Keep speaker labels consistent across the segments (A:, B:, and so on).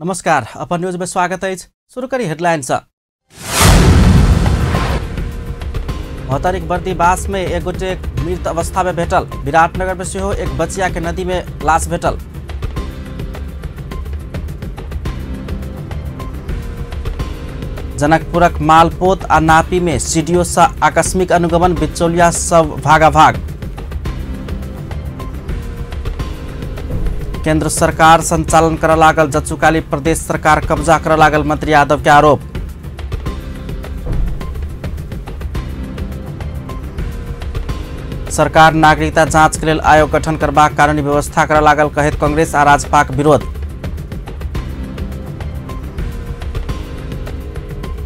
A: नमस्कार, अपन न्यूज में स्वागत है। शुरू करी हेडलाइंस। महतरीक बर्दीवास में एक गोटे मृत अवस्था में भेटल। विराटनगर में सेहो एक बचिया के नदी में लाश भेटल। जनकपुरक मालपोत आ नापी में सीडीओ सा आकस्मिक अनुगमन, बिचौलिया सब भागाभाग। केंद्र सरकार संचालन कर लागल जचुकाली प्रदेश सरकार कब्जा कर लागल, मंत्री यादव के आरोप। सरकार नागरिकता जांच के लेल आयोग गठन करबाक कानूनी व्यवस्था कर लागल, कहैत कांग्रेस आ राजपाक विरोध।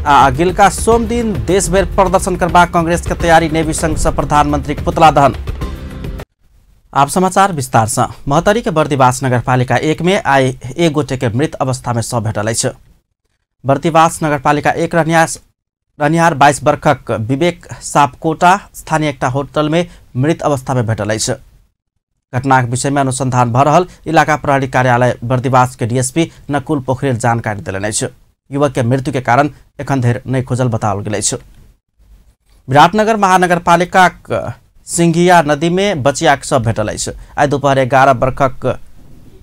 A: अगिलका सोम दिन देश भर प्रदर्शन करबाक कांग्रेस के तैयारी, नेवी संघ से प्रधानमंत्री के पुतला दहन। आप समाचार विस्तार से। महतरी के बर्दीवास नगरपालिका 1 में आई एक गोटे के मृत अवस्था में शव भेटल अछि। बर्दीवास नगरपालिका 1 रहनिहार 22 वर्षक विवेक सापकोटा स्थानीय एकटा होटल में मृत अवस्था में भेटल अछि। घटनाक विषय में अनुसंधान भ रहल इलाका प्रहरी कार्यालय बर्दीवास के डीएसपी नकुल पोखरेल जानकारी देलनि अछि। युवक के मृत्यु के कारण एखन धरि नहीं खोजल बताओल गेल अछि। विराटनगर महानगरपालिका सिंघिया नदी में बचिया के शव भेटल अछि। आई दोपहर 11 वर्षक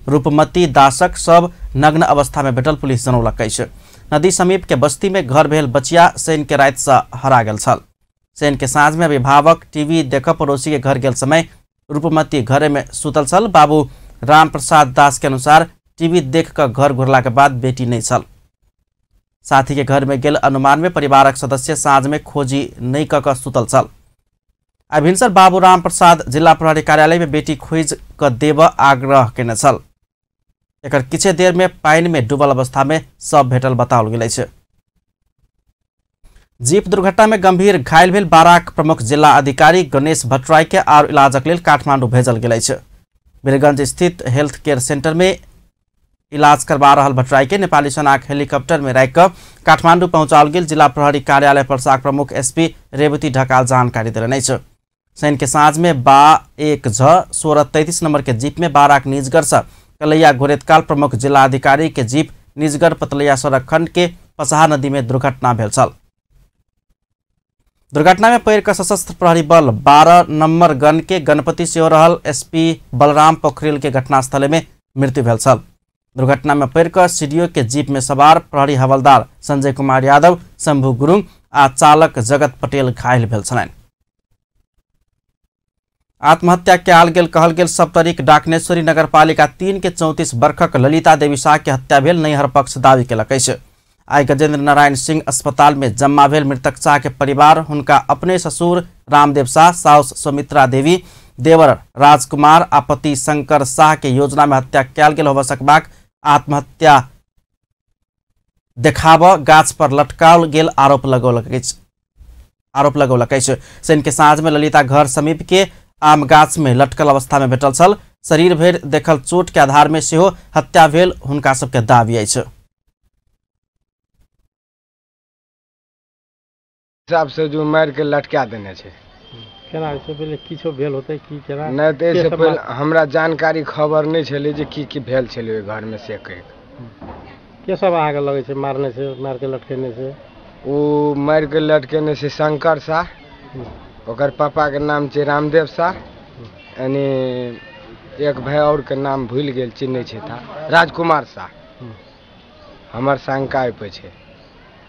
A: रूपमती दासक शव नग्न अवस्था में भेटल, पुलिस जनौलक अछि। नदी समीप के बस्ती में घर भेल बचिया शनि के राति से हरा गेल छल। शनि के साँझ में अभिभावक टीवी देख पड़ोसी के घर गेल समय रूपमती घरे में सुतल छल। बाबू राम प्रसाद दास के अनुसार टीवी देख कर घर घुरला के बाद बेटी नहीं छल। साथी के घर में गेल अनुमान में परिवारक सदस्य साँझ में खोजी नहीं क सुतल छल। आई भिनसर बाबू राम प्रसाद जिला प्रहरी कार्यालय में बेटी खोज क देव आग्रह केने छल। एकर किछे देर में पानी में डूबल अवस्था में शव भेटल बताओल गेल अछि। जीप दुर्घटना में गंभीर घायल भेल बाराक प्रमुख जिला अधिकारी गणेश भट्टराय के और इलाजक लेल काठमांडू भेजल गेल अछि। वीरगंज स्थित हेल्थ केयर सेंटर में इलाज करवा रहल भट्टराय के नेपाली सेनाक हेलीकॉप्टर में राखि क काठमांडू पहुंचाओल गेल। जिला प्रहरी कार्यालय पर्साक प्रमुख एसपी रेवती ढकाल जानकारी देलनि अछि। शनि के साँझ में 1633 नंबर के जीप में बाराक निजगढ़ से कलैया घोरेतकाल प्रमुख जिला अधिकारी के जीप निजगढ़ पतलैया सड़क खंड के पसहा नदी में दुर्घटना भेल छल। दुर्घटना में पैर का सशस्त्र प्रहरी बल 12 नंबर गन के गणपति सेहो रहल एसपी बलराम पोखरेल के घटनास्थल में मृत्यु भेल छल। दुर्घटना में पैर का सीडीओ के जीप में सवार प्रहरी हवलदार संजय कुमार यादव, शंभू गुरुङ आ चालक जगत पटेल घायल भेल छलनि। आत्महत्या कयल गेल कहल गेल सप्तरीक डाकनेश्वरी नगरपालिका 3 के 34 वर्षक ललिता देवी शाह के हत्या भेल, नैहर पक्ष दावी केलक अछि। आई गजेंद्र नारायण सिंह अस्पताल में जम्मा भेल मृतक शाह के परिवार हुनका अपने ससुर रामदेव शाह, साउस सुमित्रा देवी, देवर राजकुमार आ पति शंकर शाह के योजना में हत्या कयल गेल होबय सकबाक आत्महत्या देखाब गाछ पर लटकाओल गेल आरोप लगौलक अछि। शनि के साँझ में ललिता घर समीप के आम गाछ में लटकल अवस्था में भेटल छल। शरीर भरि देखल चोट के आधार में सेहो हत्या भेल हुनका सबके दावी अछि।
B: हिसाब से जो मार के लटका देने छै।
C: केना से पहले किछो भेल होतै की केना
B: नहीं तो इससे पहले हमरा जानकारी खबर नहीं छलै जे की भेल छलै ओइ घर में से कहि।
C: के सब आगे लगे छै मारने से, मार के लटकेने से?
B: वो मार के लटकेने से शंकर शाह, ओकर पापा के नाम छै रामदेव शाह, यानी एक भाई और के नाम भूल गेल, चिन्ह छै था राजकुमार शाह। हमर शंका पे छै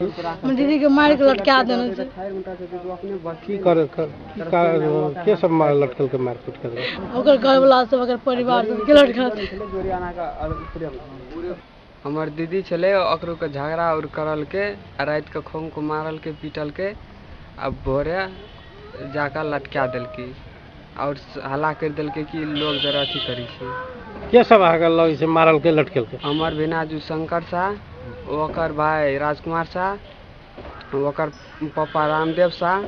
D: दीदी के मार के लटका देने छै।
C: की करे के सब मार लटकल के मारपीट कर
D: ओकर घर वाला सब, ओकर परिवार सब के लटका।
E: हमर दीदी छले, ओकरो के झगड़ा और करल के रात के खोम को मारल के पीटल के, अब भोरे जाकर लटका दिल की और हल्ला कर दिल के कि लोग जरा अथी करी छै।
C: के सब आगे लगे छै मारल के लटकल के?
E: हमर बिनाजू शंकर शाह, ओकर भाई राजकुमार शाह, ओकर पापा रामदेव शाह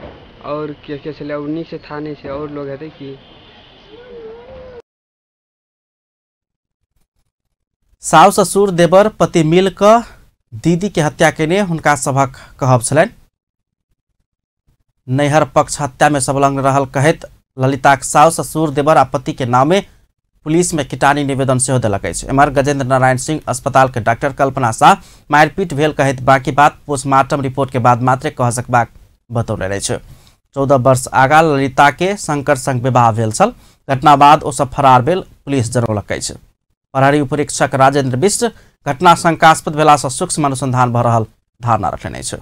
E: और के छले उन्हीं से थाने से और लोग हेतै की।
A: साउस ससुर देवर पति मिल क दीदी के हत्या केने हुनका सभक कहब छलनि। नैहर पक्ष हत्या में संलग्न रहल कहैत ललिताक साउस ससुर देवर आ पति के नाम में पुलिस में किटानी निवेदन सेहो देलक अछि। एम्हर गजेंद्र नारायण सिंह अस्पताल के डॉक्टर कल्पना शाह मारपीट भेल कहैत बाकी बात पोस्टमार्टम रिपोर्ट के बाद मात्रे कह सकबाक बतौले अछि। 14 वर्ष आगा ललिता के शंकर संग विवाह भेल छल। घटना बाद ओ सब फरार भेल पुलिस जनौलक अछि। प्रहरी उपरीक्षक राजेंद्र बिष्ट घटना शंकास्पद भेला से सूक्ष्म अनुसंधान भ रहल धारणा रखने अछि।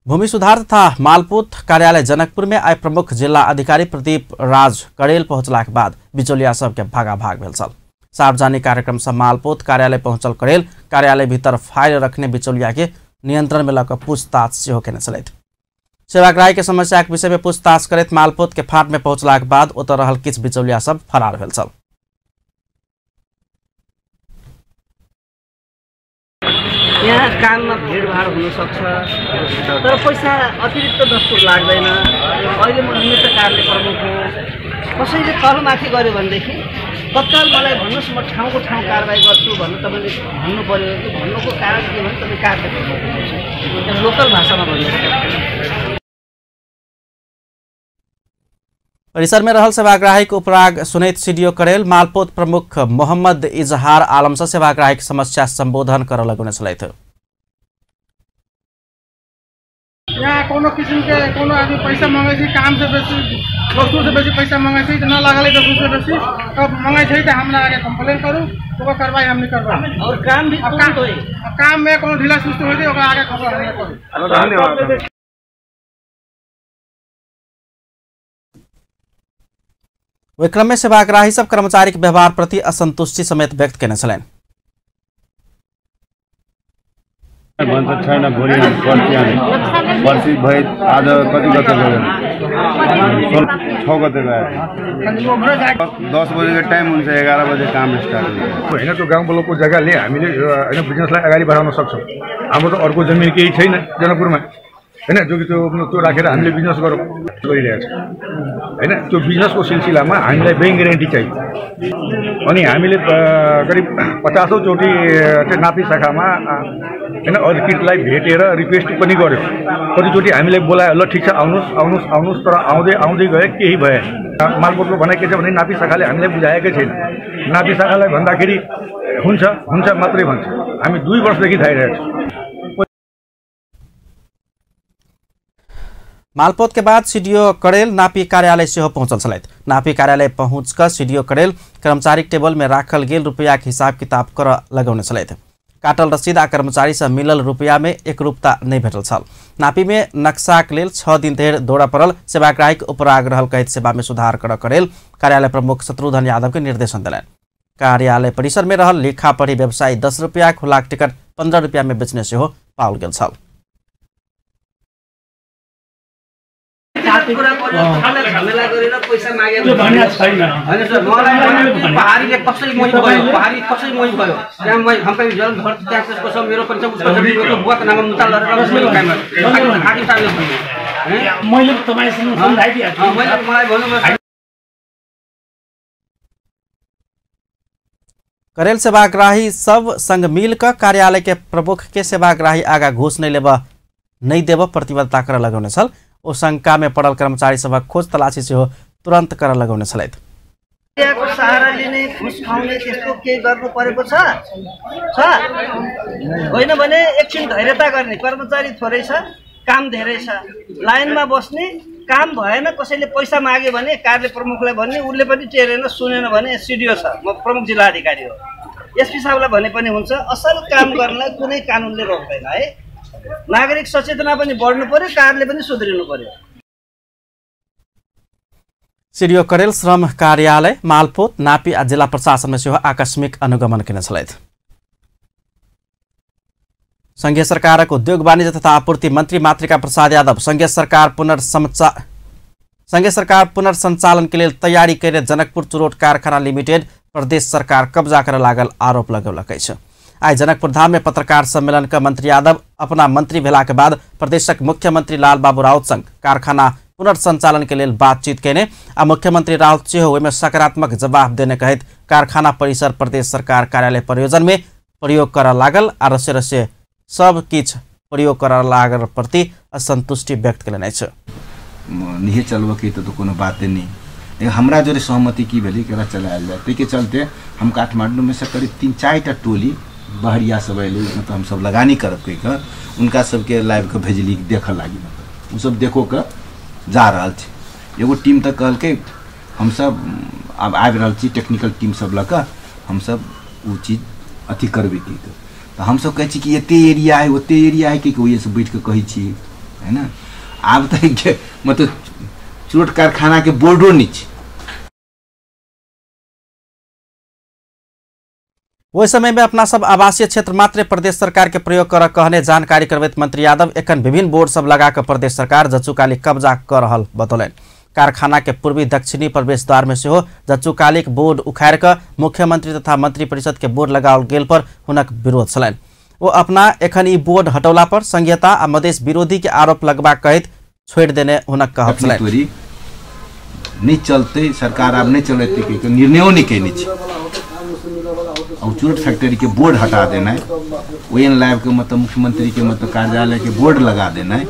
A: भूमि सुधार तथा मालपोत कार्यालय जनकपुर में आइ प्रमुख जिला अधिकारी प्रदीप राज करेल पहुंचलाक बाद बिचौलिया सबके भागाभाग भेल छल। सार्वजनिक कार्यक्रम से मालपोत कार्यालय पहुंचल करेल कार्यालय भीतर फाइल रखने बिचौलिया के नियंत्रण में लऽ पूछताछ सेहो केने छलथि। सेवाग्राही के समस्या के विषय में पूछताछ करैत मालपोत के फाट में पहुंचलाक बाद ओतऽ रहल किछु बिचौलिया सब फरार भेल छल।
F: यहाँ काममा भिडभाड हुनसक्छ तर पैसा अतिरिक्त जस्तो लाग्दैन। अहिले म निमित्त कार्य प्रमुख हो। कसैले तलमाथि गर्यो भनेदेखि तत्काल मलाई भन्नुहोस् म ठाउँको ठाउँ कारबाही गर्छु भन्नु तपाईँले भन्नु पर्यो। भन्नुको कारण के भने तपाईँ कार्य प्रमुख लोकल भाषामा भन्नु।
A: परिसर में रहल सेवाग्राही के उपराग सुनैत सीडीओ करेल मालपोत प्रमुख मोहम्मद इजहार आलम से सेवाग्राही के समस्या संबोधन कर लगने छलथि।
C: यहाँ कोनो किसिम के कोनो आदमी पैसा मांगे छै काम से बेसी वस्तु से बेसी पैसा मांगे छै न लागले वस्तु से बेसी तब मांगे छै त हमरा आगे कंप्लेन करू ओकर कार्रवाई हमनी करबै।
F: और काम भी तुरंत होई।
C: काम में कोनो ढीला सुस्ती होई त ओकर आगे खबर हमनी करू। धन्यवाद।
A: ओहि क्रम में सेवाग्राही सब कर्मचारी के व्यवहार प्रति असंतुष्टि समेत व्यक्त केने छलनि।
G: भन्छ छैन भोलि पर्सि भए आज कति गते गयो 6 गते गयो 10 बजे टाइम हुन्छ 11 बजे काम स्टार्ट हुन्छ।
H: होइन त्यो गाउँ बलको जग्गाले हामीले होइन बिजनेसलाई अगाडि बढाउन सक्छौँ। हाम्रो त अर्को जमिन केही छैन जनकपुरमा होइन जो कि त्यो राखेर हामीले बिजनेस गरिरहेको छ होइन। त्यो बिजनेसको सिलसिलामा हामीलाई ब्याङ्क ग्यारेन्टी चाहियो। अनि हामीले करिब 50औं चोटि त्यो नापी शाखामा होइन अर्किडलाई भेटेर रिक्वेस्ट पनि गर्यो। कतिचोटि हामीले बोलायो ल ठिक छ आउनुहोस् आउनुहोस् आउनुहोस् तर आउँदै गए केही भएन। मालपोतको भनाइ के छ भने नापी शाखाले हामीलाई बुझाएकै छैन। नापी शाखालाई भन्दाखेरि हुन्छ हुन्छ मात्रै भन्छ। हामी 2 वर्षदेखि थाहिरहेको छौँ।
A: मालपोत के बाद सीडीओ करेल नापी कार्यालय सेहो पहुंचल छलथि। नापी कार्यालय पहुंचकर सीडीओ करेल कर्मचारी टेबल में राखल गेल रुपया के हिसाब किताब कर लगौने छलथि। काटल रसीद आ कर्मचारी से मिलल रुपया में एकरूपता नहीं भेटल छल। नापी में नक्शाक लेल 6 दिन धरि दौड़ पड़ल। सेवाग्राही के उपराग रहल कहैत सेवा में सुधार कर करेल कार्यालय प्रमुख शत्रुघ्न यादव के निर्देशन दिलनि। कार्यालय परिसर में रहल लेखा पढ़ी व्यवसायी 10 रुपया खुलाक टिकट 15 रुपया में बेचने सेहो पाओल गेल छल।
F: झमेला गरेर पैसा मागेको छैन। हैन सर मलाई पहाडीले कसै मोही भयो पहाडी कसै मोही भयो त्यहाँ मै हमकै जल भर्ती ट्याक्सेस को सब मेरो पनि छ उसको जमिनको बुवाको नाममा मुद्दा लडेर उसले काममा खाकी साले भन्नु मैले तपाईसँग सम्झाइदिए मैले मलाई भन्नु।
A: करेल सेवाग्राही सब संग मिलकर कार्यालय के प्रमुख के सेवाग्राही आगा घूस नहीं देव प्रतिबद्धता कर लगौने छल। ओ शंका में पड़ल कर्मचारी सभा खोज तलाशी से तुरंत कर लगौने छलथि।
F: को सहारा लिने घुस खाउने त्यस्तो केही गर्नु परेको छ होइन भने एकछिन धैर्यता गर्ने। कर्मचारी थोरै छ काम धेरै छ लाइनमा बस्ने काम भएन कसैले पैसा माग्यो भने कार्य प्रमुखलाई भन्ने उसले पनि टेरेन सुनेन भने सीडीओ छ म प्रमुख जिल्ला अधिकारी हो एसपी साहबलाई भने पनि हुन्छ। असल काम गर्नलाई कुनै कानुनले रोक्दैन है। नागरिक सचेतना पनि बढ्नु पर्यो कार्यालय पनि सुध्रिनु पर्यो।
A: सीडीओ करेल श्रम कार्यालय मालपोत नापी आ जिला प्रशासन में सेहो आकस्मिक अनुगमन केने छलथि। संघीय सरकारक उद्योग वाणिज्य तथा आपूर्ति मंत्री मातृका प्रसाद यादव संघीय सरकार पुनर्संचालन के लिए तैयारी करे जनकपुर चुरोट कारखाना लिमिटेड प्रदेश सरकार कब्जा करे लागल आरोप लगौलक अछि। आज जनकपुर धाम में पत्रकार सम्मेलन का मंत्री यादव अपना मंत्री भेला के बाद प्रदेशक मुख्यमंत्री लाल बाबू राउत संग कारखाना पुनर्संचालन के लिए बातचीत केने आ मुख्यमंत्री राउत से ओहिमे सकारात्मक जवाब देने कहत कारखाना परिसर प्रदेश सरकार कार्यालय प्रयोजन में प्रयोग कर लागल आ रसे रसे सब किछ प्रयोग कर लागल प्रति असंतुष्टि व्यक्त केलनि अछि।
G: नहीं चलबो की तो कोनो बात नहीं
I: हमरा जोरे सहमति की भेली कि चलायल जाए। ताहि के चलते हम काठमांडू में से करीब 3-4 टोली बहरिया सब अल, मतलब हम सब लगानी करब कह के उनका सबके लाइव के भेजली देख लागी, मतलब वो सब देखो के जा रहा है। एगो टीम तक कहल के हम सब अब आबि रहल छी, टेक्निकल टीम सब लऽ हम सब वो चीज अथी करबे की। तो हम सब कहै छी कि एते एरिया है ओते एरिया है कि वही से बैठ के कहै छी, है ना। आब तो मतलब चूट कारखाना के बोर्डो नहीं छै।
A: वही समय में अपना सब आवासीय क्षेत्र मात्र प्रदेश सरकार के प्रयोग कर कहने जानकारी करबैत मंत्री यादव एखन विभिन्न बोर्ड सब लगा कर प्रदेश सरकार जचुकाली कब्जा कर रहल बतौलन। कारखाना के पूर्वी दक्षिणी प्रवेश द्वार में से हो जचुकालिक बोर्ड उखाड़ कर मुख्यमंत्री तथा मंत्री परिषद के बोर्ड लगाओल गेल पर हुनक विरोध छलैन। वो अपना एखन ई बोर्ड हटौला पर संघीयता आ मधेश विरोधी के आरोप लगबा कहत छोड़ देने हुनक कहब छलैन।
I: नहीं चलते सरकार अब नहीं चलते के निर्णयों नहीं कहने और चूरट फैक्ट्री के बोर्ड हटा देना है, ओएन लाइव के मतलब मुख्यमंत्री के मतलब कार्यालय के बोर्ड लगा देना है,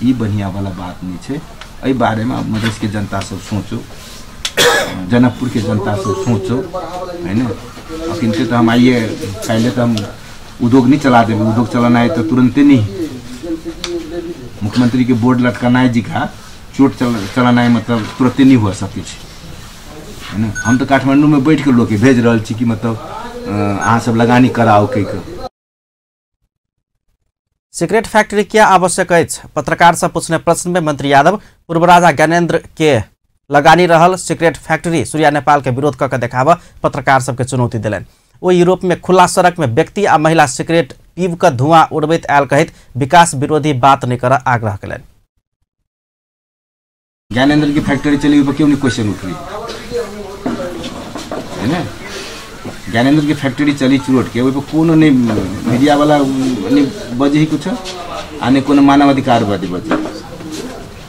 I: ये बढ़िया वाला बात नहीं है। एहि बारे में मधेश के जनता सब सोचो, जनकपुर के जनता सब सोचो, है ना। किंतु तो हम आइए पहले तो हम उद्योग नहीं चला देंगे, उद्योग चलाना है तो तुरंत नहीं। मुख्यमंत्री के बोर्ड लटकाना है जी का चोट चलाना है मतलब तुरंत नहीं हो सके है ना। हम तो काठमांडू में बैठ के लोग के भेज रहा छी कि मतलब अहाँ सब लगानी कराओ कह।
A: सिगरेट फैक्ट्री क्या आवश्यक है? पत्रकार से पूछने प्रश्न में मंत्री यादव पूर्व राजा ज्ञानेन्द्र के लगानी रहल सिगरेट फैक्ट्री सूर्या नेपाल के विरोध करके देखावा पत्रकार सबके चुनौती दिलन। वो यूरोप में खुला सड़क में व्यक्ति आ महिला सिगरेट पीब का धुआं उड़बैत आयल कहत विकास विरोधी बात नहीं कर आग्रह कलन।
I: ज्ञानेन्द्र की फैक्ट्री चली हुई क्यों नहीं क्वेश्चन उठ रही है ना। ज्ञानेन्द्र की फैक्ट्री चली चुरोट के वही कोनो नहीं मीडिया वाला नहीं बजे ही कुछ आने कोनो मानवाधिकार बजे बजे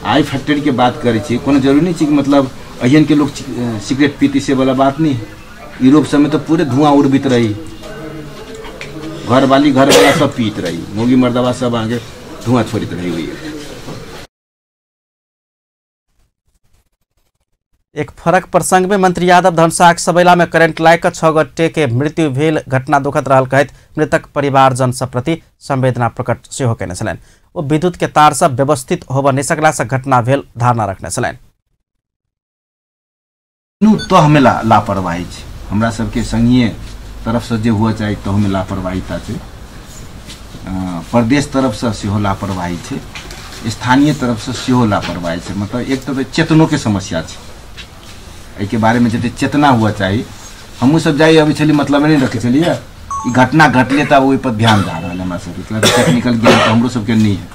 I: आई फैक्ट्री के बात करे छी। कोनो जरूरी नहीं कि मतलब अहियन के लोग सिगरेट पीती से वाला बात नहीं। यूरोप समय तो पूरे धुआं उड़बित रही, घर वाला सब पीत रही, मोगी मर्दवा सब आगे धुआं छोड़ित रही हुई है।
A: एक फरक प्रसंग में मंत्री यादव धनसाक सबैला में करेंट लायक 6 गते के मृत्यु भेल घटना दुखद रहल कहत मृतक परिवारजन सब प्रति संवेदना प्रकट सेहो केने छलैन। वो विद्युत के तार सब व्यवस्थित होब नहीं सकला से घटना भेल धारणा रखने छलैन।
I: तो हमें लापरवाही छै, हमरा सबके संघीय तरफ से जे हुआ चाहे तो हमें लापरवाहीता छै, प्रदेश तरफ से सेहो लापरवाही छै, स्थानीय तरफ से सेहो लापरवाही छै। मतलब एक तो चेतनों के समस्या छै, के बारे में जते चेतना हुआ चाहिए। हमू सब जाइए अभी चलिए मतलब नहीं रखे चलिए घटना घटले तब वही पर ध्यान जा रहा है हमारा सब टेक्निकल ज्ञान तो हमरो सबके नहीं है।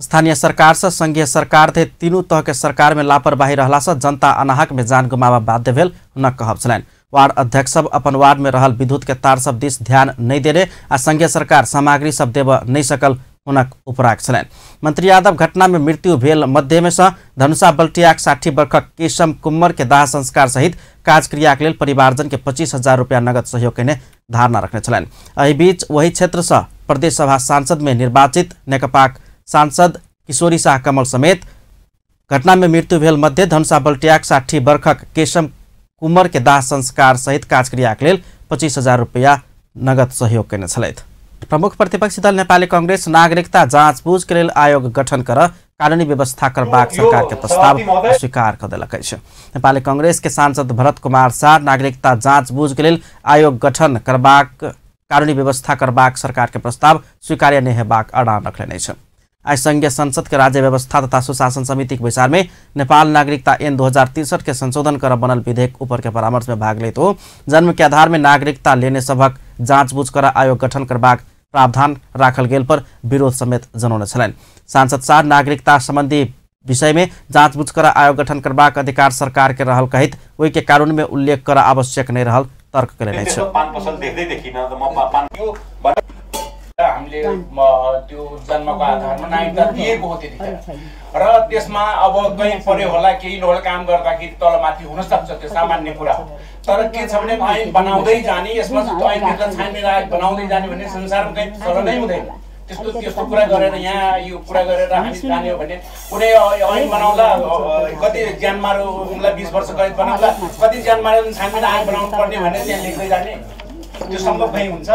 A: स्थानीय सरकार से संघीय सरकार थे तीनों तह के सरकार में लापरवाही रहला से जनता अनाहक में जान गुमावा बाध्य भेल न कहब छलैन। वार्ड अध्यक्ष सब अपन वार्ड में रहल विद्युत के तार सब दिस ध्यान नहीं देने आ संघीय सरकार सामग्री सब देव नहीं सकल हुनक उपराग छलैन। मंत्री यादव घटना में मृत्यु भेल मध्य में से धनुषा बल्टियाक 60 वर्षक केशम कुम्मर के दाह संस्कार सहित काज क्रिया के लिए परिवारजन के 25,000 रुपया नगद सहयोग के धारणा रखने छलैन। एहि बीच वही क्षेत्र से प्रदेश सभा सांसद में निर्वाचित नेकपा सांसद किशोरी शाह कमल समेत घटना में मृत्यु भेल मध्य धनुषा बल्टियाक 60 वर्षक केशम कुम्मर के दाह संस्कार सहित काज क्रिया के लिए 25,000 रुपया नगद सहयोग केने छलैथ। प्रमुख प्रतिपक्षी दल नेपाली कांग्रेस नागरिकता जाँचबूझ के लिए आयोग गठन कर कानूनी व्यवस्था करबाक सरकार के प्रस्ताव स्वीकार कर देलक अछि। नेपाली कांग्रेस के सांसद भरत कुमार शाह नागरिकता जाँचबूझ के लिए आयोग गठन करबाक कानूनी व्यवस्था करबाक सरकार के प्रस्ताव स्वीकार्य नहीं हेबाक अड़ान रखने अछि। आज संघीय संसद के राज्य व्यवस्था तथा सुशासन समिति के विचार में नेपाल नागरिकता ऐन 2063 के संशोधन कर बनल विधेयक ऊपर के परामर्श में भाग ले तो जन्म के आधार में नागरिकता लेने सबक जाँचबूझ कर आयोग गठन करबाक प्रावधान राखल गेल पर विरोध समेत जनौने छलैन। सांसद शाह नागरिकता संबंधी विषय में जाँचबूझ कर आयोग गठन करबाक अधिकार सरकार के रहल कहित ओहि के कानून में उल्लेख कर आवश्यक नहीं रहल तर्क केने छ।
J: हामीले त्यो जन्मको आधारमा नागरिकता दिएको हो त्यतिखेर र त्यसमा अब कहीँ पर्यो होला केही लोड काम गर्दाखेरि तलमाथि हुन सक्छ, त्यो सामान्य कुरा हो। तर के छ भने ऐन बनाउँदै जाने यसमा ऐन भित्र छानबिन बनाउँदै जाने भन्ने संसारमा कहीँ सरल नै हुँदैन। त्यस्तो कुरा गरेर यहाँ यो कुरा गरेर हामी जाने हो भने कुनै ऐन बनाउला कति ज्यान मारुलाई 20 वर्ष कैद बनाउला कति ज्यान मारुलाई छानबिन ऐन बनाउनु पर्ने भनेर त्यहाँ लेख्दै जाने त्यो सम्भव नै हुन्छ।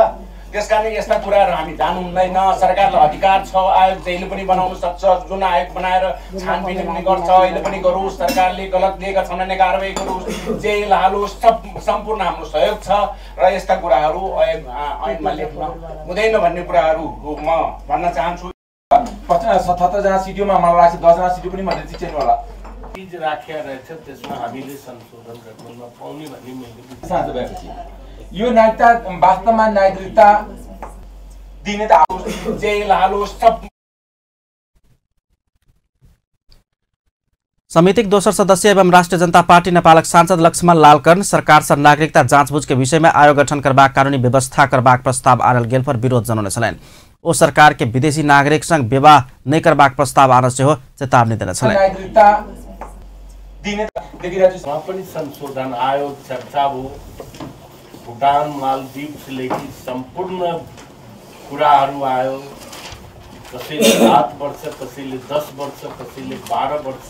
J: त्यसकारण यस्ता कुराहरू हामी जानु हुँदैन। सरकारलाई अधिकार छ, आयोग जहिले पनि बनाउन सक्छ, जुन आयोग बनाएर छानबिन पनि गर्छ अहिले पनि गरोस्, सरकारले गलत दिएका छन् भने कारबाही गरोस्, जेल हालोस्, सम्पूर्ण हाम्रो सहयोग छ र यस्ता कुराहरू ऐनमा लेख्न हुँदैन भन्ने कुराहरू म भन्न चाहन्छु।
K: 77 सिडिओमा मलाई लाग्छ 10 जना सिडिओ पनि भनेर चिचेन होला
L: चीज राखेर रहेछ, त्यसमा हामीले संशोधन गर्न पाउने भन्ने मैले
K: साँझ भएपछि यो नागरिकता वास्तवमा नागरिकता दिने त
J: जेल हालोस् सब।
A: समितिक दोस्रो सदस्य एवं राष्ट्रिय जनता पार्टी नेपालक सांसद लक्ष्मण लालकर्ण सरकार से नागरिकता जांचबूझ के विषय में आयोग गठन करबाक कानूनी व्यवस्था करबाक प्रस्ताव आनल गेल पर विरोध जनाउने छलैन। ओ सरकार के विदेशी नागरिक संग विवाह नहीं करबाक प्रस्ताव आन से हो चेतावनी देने छलैन।
K: नागरिकता दिने
L: देखिरहेको पनि संशोधन आयोग चर्चा हो। भुटान मालदिप्सदेखि सम्पूर्ण कुराहरू आयो। कसैले 7 वर्ष, कसैले 10 वर्ष, कसैले 12 वर्ष।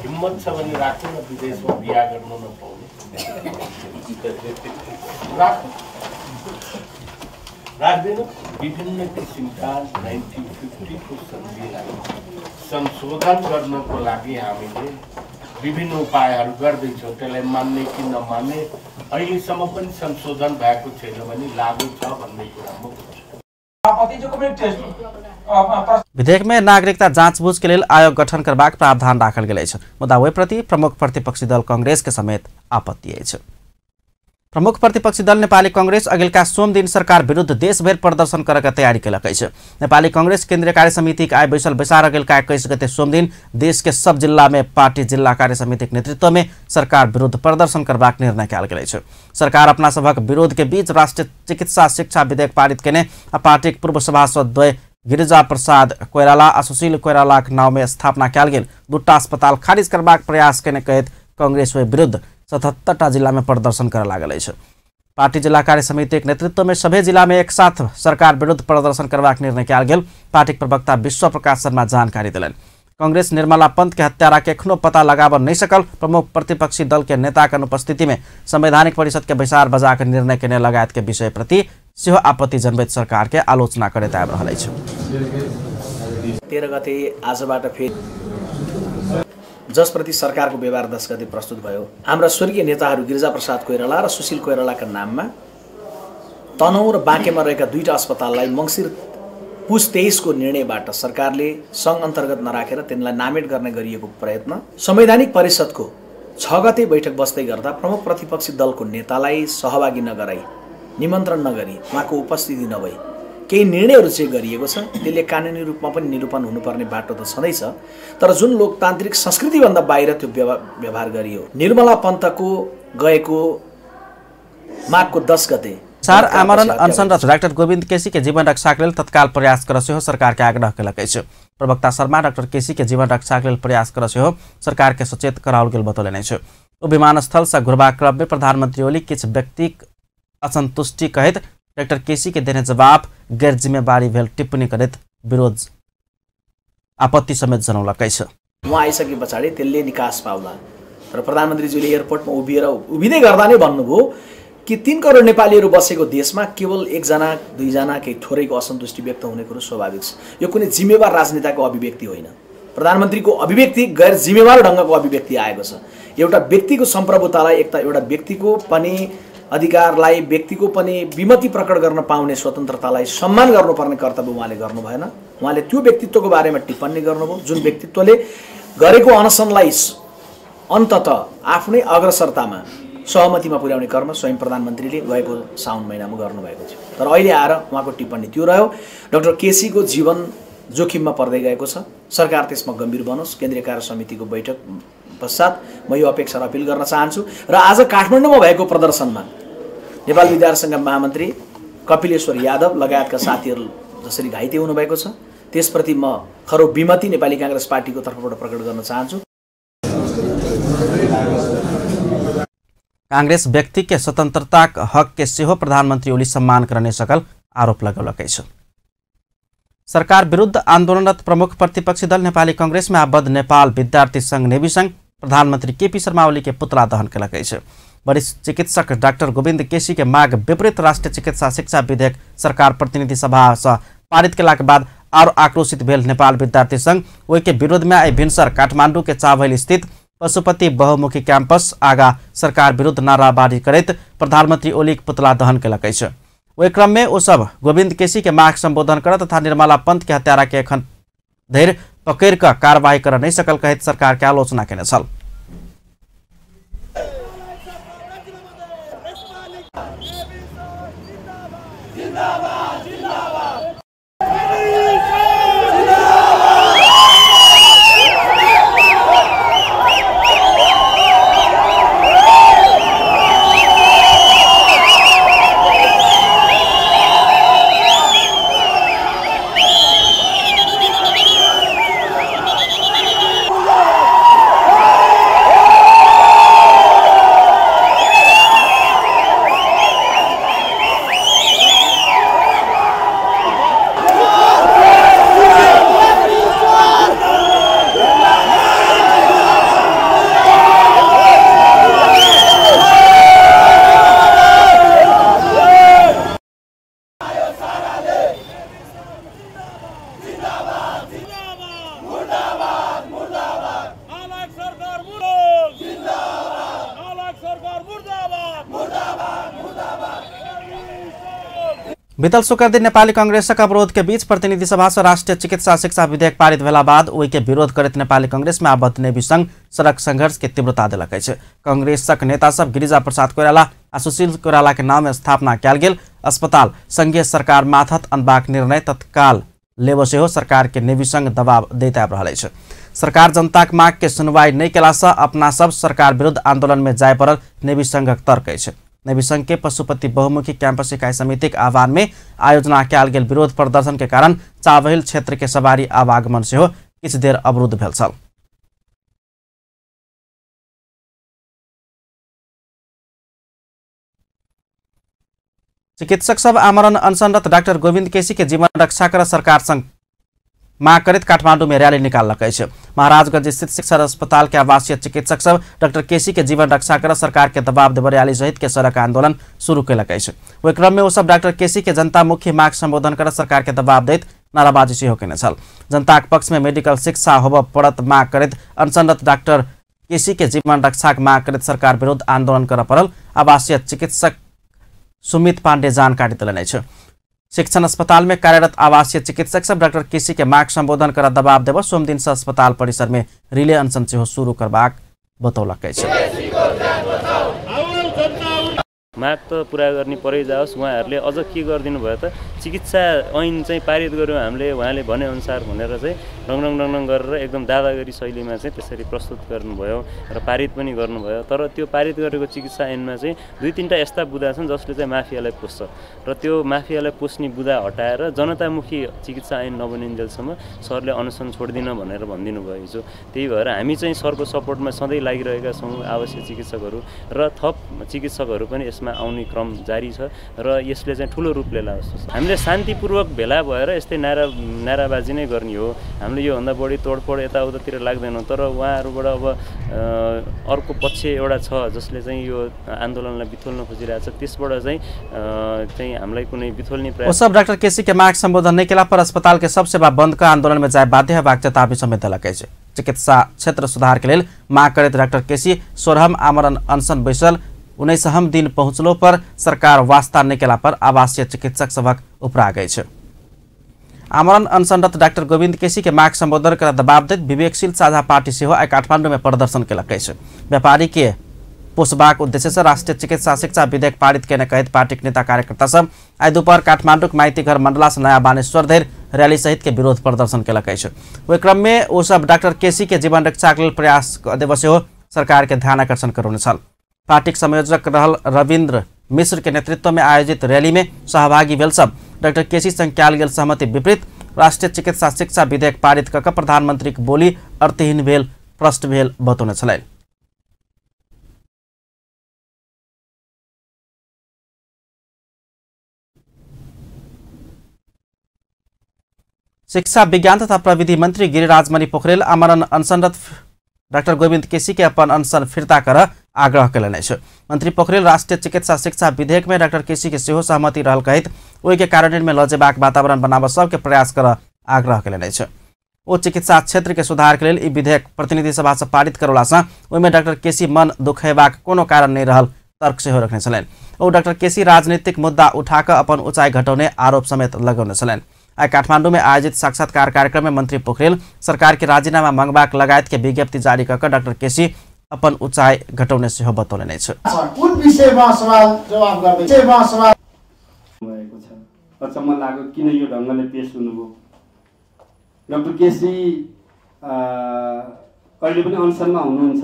L: हिम्मत छ भने राख्नु न, विदेशमा बिहा गर्न नपाउने राख्दैन। विभिन्न किसिमका 1950 को सन्धिलाई संशोधन गर्नको लागि हामीले विभिन्न उपायहरू गर्दैछौँ। त्यसलाई मान्ने कि नमान्ने अहिलेसम्म पनि संशोधन भएको छैन भने लागू छ भन्ने कुरा म
A: विधेयक में नागरिकता जांचबूझ के लिए आयोग गठन करबाक प्रावधान राखल गेल अछि। मुदा ओहि प्रति प्रमुख प्रतिपक्षी दल कांग्रेस के समेत आपत्ति अछि। प्रमुख प्रतिपक्षी दल नेपाली कांग्रेस अगिलका सोम दिन सरकार विरुद्ध देशभर प्रदर्शन करक तैयारी केलक अछि। नेपाली कांग्रेस केन्द्रीय कार्य समिति आय बैसल बैसार अगिलका 21 गते सोम दिन देश के सब जिला में पार्टी जिला कार्य समिति नेतृत्व में सरकार विरुद्ध प्रदर्शन करबाक निर्णय कयल गेल अछि। सरकार अपना सबक विरोध के बीच राष्ट्रीय चिकित्सा शिक्षा विधेयक पारित केने आ पार्टी पूर्व सभासद द्वय गिरिजा प्रसाद कोइराला आ सुशील कोइराला नाम में स्थापना कयल गेल 2टा अस्पताल खारिज करबाक प्रयास केने कहैत कांग्रेस विरुद्ध 77टा जिला में प्रदर्शन कर लागल अछि। पार्टी जिला कार्य समिति के नेतृत्व में सभी जिला में एक साथ सरकार विरुद्ध प्रदर्शन करबाक निर्णय कयल गेल। पार्टी प्रवक्ता विश्व प्रकाश शर्मा जानकारी दिलन। कांग्रेस निर्मला पंत के हत्यारा के एखनो पता लगाब नहीं सकल। प्रमुख प्रतिपक्षी दल के नेता के अनुपस्थिति में संवैधानिक परिषद के बैसार बजा के निर्णय केने लगायत के विषय प्रति सेहो आपत्ति जनबैत सरकार के आलोचना करैत आबि रहल अछि।
M: 13 गते आजबाट फेरि जसप्रति सरकारको व्यवहार 10 गते प्रस्तुत भयो। हाम्रा स्वर्गीय नेताहरू गिरिजा प्रसाद कोइराला र सुशील कोइरालाका नाममा तनहुँ र बाँकेमा रहेका 2टा अस्पताललाई मङ्सिर पुस 23 को निर्णयबाट सरकारले सङ्घ अन्तर्गत नराखेर तिनलाई नामेट गर्ने गरिएको प्रयत्न संवैधानिक परिषदको 6 गते बैठक बस्दै गर्दा प्रमुख प्रतिपक्षी दलको नेतालाई सहभागी नगराई, निमन्त्रण नगरी, उहाँको उपस्थिति नभई केही निर्णयहरू चाहिँ गरिएको छ। त्यसले कानुनी रूपमा पनि निरूपण हुनुपर्ने बाटो त छँदैछ, तर जुन लोकतान्त्रिक संस्कृतिभन्दा बाहिर त्यो व्यवहार गरियो। निर्मला पन्तको गएको माघको 10 गते
A: चार आमरण अनशनरत डाक्टर गोविंद केसी के जीवन रक्षा के लिए तत्काल प्रयास कर सरकार के आग्रह केलक अछि। प्रवक्ता शर्मा डाक्टर केसी के जीवन रक्षा के लिए प्रयास कर सरकार के सचेत कराओल गेल बतौलनि अछि। ओ विमानस्थल से घुरबाक क्रम में प्रधानमंत्री ओली किछु व्यक्तिक असंतुष्टि कहैत डाक्टर केसी के देने जवाब गैर जिम्मेवारी भेल टिप्पणी करैत विरोध आपत्ति समेत जनौलक अछि।
M: उहाँ आइसके पछाडि त्यसले निकास पाउला र प्रधानमन्त्रीजीले एयरपोर्टमा उभिँदै गर्दा नै भन्नुभयो कि 3 करोड नेपालीहरू बसेको देशमा केवल 1 जना 2 जना केही थोरैको असन्तुष्टि व्यक्त हुने कुरो स्वाभाविक छ। यो कुनै जिम्मेवार राजनेताको अभिव्यक्ति होइन। प्रधानमन्त्रीको अभिव्यक्ति गैर जिम्मेवार ढङ्गको अभिव्यक्ति आएको छ। एउटा व्यक्तिको सम्प्रभुतालाई एउटा व्यक्तिको पनि अधिकारलाई, व्यक्तिको पनि विमति प्रकट गर्न पाउने स्वतन्त्रतालाई सम्मान गर्नुपर्ने कर्तव्य उहाँले गर्नु भएन। उहाँले त्यो व्यक्तित्वको बारेमा टिप्पणी गर्नुभयो जुन व्यक्तित्वले गरेको अनसनलाई अन्ततः आफ्नै अग्रसरतामा सहमतिमा पुर्याउने कर्म स्वयं प्रधानमन्त्रीले गएको साउन महिनामा गर्नुभएको थियो। तर अहिले आएर उहाँको टिप्पणी त्यो रह्यो। डाक्टर केसीको जीवन जोखिममा पर्दै गएको छ। सरकार त्यसमा गम्भीर बनोस्। केन्द्रीय कार्य समितिको बैठक पश्चात म यो अपेक्षा अपिल गर्न चाहन्छु। र आज काठमाडौँमा भएको प्रदर्शनमा नेपाल विद्यार्थी सङ्घ महामन्त्री कपिलेश्वर यादव लगायतका साथीहरू जसरी घाइते हुनुभएको छ त्यसप्रति म खरो विमति नेपाली कांग्रेस पार्टीको तर्फबाट प्रकट गर्न चाहन्छु।
A: कांग्रेस व्यक्ति के स्वतंत्रता हक के सेहो प्रधानमंत्री ओली सम्मान करने सकल आरोप लगौलक अछि। सरकार विरुद्ध आन्दोलनरत प्रमुख प्रतिपक्षी दल नेपाली कांग्रेस में आबद्ध नेपाल विद्यार्थी संघ नेवी संघ प्रधानमंत्री केपी शर्मा ओली के पुतला दहन कयलकै छै। वरिष्ठ चिकित्सक डाक्टर गोविंद केसी के माग विपरीत राष्ट्रीय चिकित्सा शिक्षा विधेयक सरकार प्रतिनिधि सभा से पारित केला के बाद और आक्रोशित भेल नेपाल विद्यार्थी संघ ओहि के विरोध में आई भिनसर काठमांडू के चावल स्थित पशुपति बहुमुखी कैंपस आगा सरकार विरुद्ध नाराबाजी करैत प्रधानमंत्री ओली के पुतला दहन कयलकै छै। ओहि क्रम में ओ सब गोविंद केसी के माग संबोधन करत तथा निर्मला पंत के हत्यारा के एखन धरि पकड़ कऽ कार्रवाई कर नहीं सकल कहैत सरकार के आलोचना केने छल। बीतल शुक्र दिन नेपाली कांग्रेसक अवरोध के बीच प्रतिनिधि सभा से राष्ट्रीय चिकित्सा शिक्षा विधेयक पारित भेला बाद ओहि के विरोध करैत नेपाली कांग्रेस में आबद्ध नेवी संघ सड़क संघर्ष के तीव्रता देलकै छै। कांग्रेसक नेता सब गिरिजा प्रसाद कोइराला आ सुशील कोइराला के नाम स्थापना कयल गेल अस्पताल संघीय सरकार माथत अनबाक निर्णय तत्काल लेबो सेहो सरकार के नेवी संघ दबाव दैत आबि रहल अछि। सरकार जनताक माग के सुनवाई नहीं केला से अपना सब सरकार विरुद्ध आंदोलन में जाय पड़ल नेवी संघक तर्क अछि। नेवी संघ के पशुपति बहुमुखी कैंपस इकाई समिति के आह्वान में आयोजना कयल गेल विरोध प्रदर्शन के कारण चावहिल क्षेत्र के सवारी आवागमन सेहो किछु देर अवरुद्ध भेल छल। चिकित्सक सब आमरण अनशनरत डाक्टर गोविंद केसी के जीवन रक्षा कर सरकार संग मांग करित काठमांडू में रैली निकाललकै छै। महाराजगंज स्थित शिक्षण अस्पताल के आवासीय चिकित्सक सब डॉक्टर केसी के जीवन रक्षा कर सरकार के दबाव देब रैली सहित के सड़क आंदोलन शुरू कयलकै छै। ओहि क्रम में ओ सब डॉक्टर केसी के जनतामुखी माग संबोधन कर सरकार के दबाव दैत नाराबाजी सेहो केने छल। जनताक पक्ष में मेडिकल शिक्षा होबऽ पड़त मांग करैत अनशनरत डॉक्टर केसी के जीवन रक्षा के मांग करैत सरकार विरुद्ध आंदोलन करऽ पड़ल आवासीय चिकित्सक सुमित पांडे जानकारी देलनि अछि। शिक्षण अस्पताल में कार्यरत आवासीय चिकित्सक सब डॉक्टर केसी के माग संबोधन कर दबाव देव सोम दिन से अस्पताल परिसर में रिले अनशन सेहो शुरू करबाक बतौलक अछि।
N: माग त पुरा गर्ने परै जाओस्। उहाँहरूले अझ के गरिदिनु भयो त चिकित्सा ऐन चाहिँ पारित गर्यो हामीले उहाँले भने अनुसार भनेर चाहिँ डङडङ गरेर एकदम दादागिरी शैलीमा चाहिँ त्यसरी प्रस्तुत गर्नुभयो र पारित पनि गर्नुभयो। तर त्यो पारित गरेको चिकित्सा ऐनमा चाहिँ दुई तीनटा यस्ता बुँदा छन् जसले चाहिँ माफियालाई पोस्छ र त्यो माफियालाई पोस्ने बुँदा हटाएर जनतामुखी चिकित्सा ऐन नबनिन्जेलसम्म सरले अनसन छोड्दिन भनेर भनिदिनु भयो हिजो। त्यही भएर हामी चाहिँ सरको सपोर्टमा सधैँ लागिरहेका छौँ। आवश्यक चिकित्सकहरू र थप चिकित्सकहरू पनि यसमा आउने क्रम जारी छ र यसले चाहिँ ठुलो रूप लिएला जस्तो छ। हामीले शान्तिपूर्वक भेला भएर यस्तै नाराबाजी नै गर्ने हो। हामीले योभन्दा बढी तोडफोड यताउतातिर लाग्दैनौँ। तर उहाँहरूबाट अब अर्को पक्ष एउटा छ जसले चाहिँ यो आन्दोलनलाई बिथोल्न खोजिरहेको छ। त्यसबाट चाहिँ हामीलाई कुनै बिथोल्ने प्रयास
A: सब डाक्टर केसी के माग संबोधन नहीं केला पर अस्पताल के सब सेवा बंद का आंदोलन में जाए बाध्य हेबाक चेतावनी समेत देलकै छै। चिकित्सा क्षेत्र सुधार के लेल माग करैत डाक्टर केसी 16हम आमरण अनशन बैसल 19हम दिन पहुंचलो पर सरकार वास्ता नहीं केला पर आवासीय चिकित्सक सभक उपरा गई छै। आमरण अनशनरत डाक्टर गोविंद केसी के माग संबोधन कर दबाव दैत विवेकशील साझा पार्टी सेहो आई काठमांडू में प्रदर्शन केलकै छै। व्यापारी के पोषबाक उद्देश्य से राष्ट्रीय चिकित्सा शिक्षा विधेयक पारित केने कहत पार्टी के नेता कार्यकर्ता सब आई दोपहर काठमांडू के माइतीघर मंडला से नया बानेश्वर धरि रैली सहित के विरोध प्रदर्शन केलकै छै। ओहि क्रम में ओ सब डॉक्टर केसी के जीवन रक्षा के लेल प्रयास देव सेहो सरकार के ध्यान आकर्षण करौने छल। पार्टी संयोजक रहल रविन्द्र मिश्र के नेतृत्व में आयोजित रैली में सहभागी भेल सब डॉक्टर केसी संग कयल गेल सहमति विपरीत राष्ट्रीय चिकित्सा शिक्षा विधेयक पारित कऽ प्रधानमंत्री के बोली अर्थहीन भेल प्रश्न भेल बतौने छलनि। शिक्षा विज्ञान तथा प्रविधि मंत्री गिरिराज मणि पोखरेल आमरण अनशनरत डाक्टर गोविंद केसी के अपन अनशन फिर्ता कर आग्रह कयलनि छ। मंत्री पोखरेल राष्ट्रीय चिकित्सा शिक्षा विधेयक में डाक्टर केसी के सेहो सहमति रहल कहित ओहि के कार्यान्वयन में लजेबाक वातावरण बनाब सबके प्रयास कर आग्रह कयलनि छ। ओ चिकित्सा क्षेत्र के सुधार के लेल ई विधेयक प्रतिनिधि सभा से पारित करौला से ओहिमे डाक्टर केसी मन दुखेबाक कोनो कारण नहीं रहल तर्क सेहो रखने छलनि। ओ डाक्टर केसी राजनीतिक मुद्दा उठाकर अपन ऊंचाई घटाउने आरोप समेत लगौने छलनि। आज काठमांडू में आयोजित साक्षात्कार कार्यक्रम में मंत्री पोखरेल सरकार के राजीनामा मंगबाक लगायत के विज्ञप्ति जारी कर डाक्टर केसी अपन ऊंचाई घटाउने सेहो बतौलनि छ।
O: कुन विषयमा सवाल जवाफ गर्दै भएको छ। अचम्म लाग्यो किन यो ढंगले पेश हुनुभयो। डाक्टर केसी अहिले पनि अनसनमा हुनुहुन्छ।